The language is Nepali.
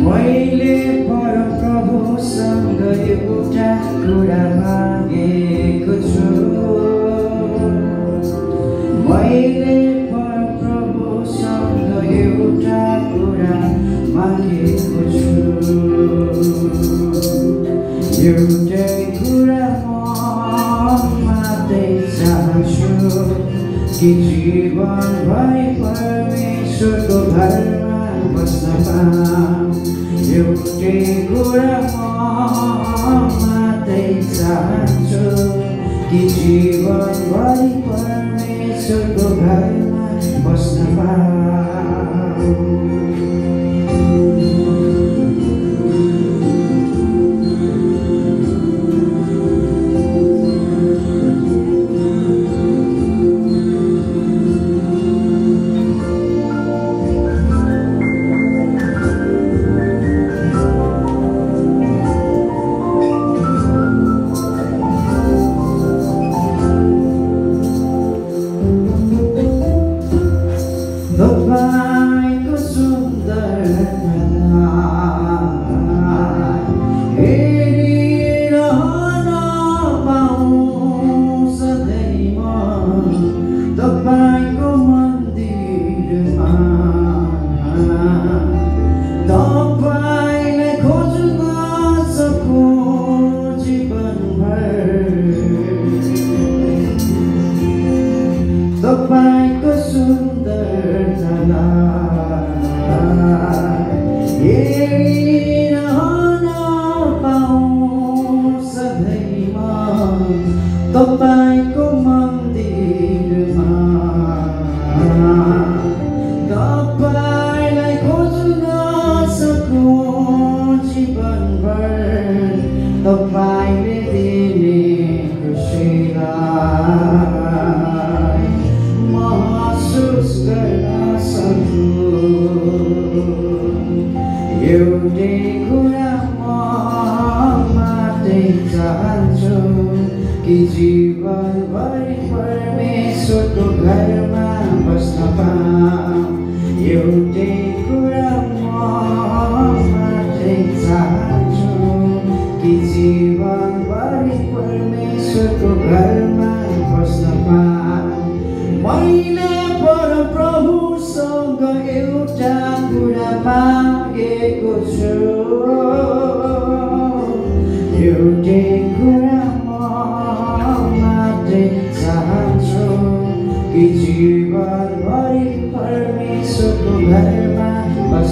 मैले परमप्रभुसँग एउटा कुरा मागेको छु। मैले परमप्रभुसँग एउटा कुरा मागेको छु। एउटै कुरा म मात्रै चाहन्छु कि जीवनभरि परमेश्वरको घरमा बस्न पाऊँ। एउटै कुरा म मात्रै चाहन्छु कि जीवनभरि परमेश्वरको घरमा बस्न पाऊँ। तपाईँको सुन्दरता हेरिरहन पाऊँ सधैँ म तपाईँको मन्दिरमा। तपाईँलाई खोज्न सकूँ जीवनभर। तपाईँको सुन्दरता हेरिरहन पाऊँ सधैँ म तपाईँको मन्दिरमा। तपाईँलाई खोज्न सकूँ जीवनभर। तपाईँले दिने खुसीलाई महसुस गर्न सकूँ। एउटै कुरा म मात्रै चाहन्छु कि जीवनभरि परमेश्वरको घरमा बस्न पाऊँ। एउटै कुरा म मात्रै चाहन्छु कि जीवनभरि परमेश्वरको घरमा बस्न पाऊँ। मैले परमप्रभुसँग एउटा कुरा मागेको छु।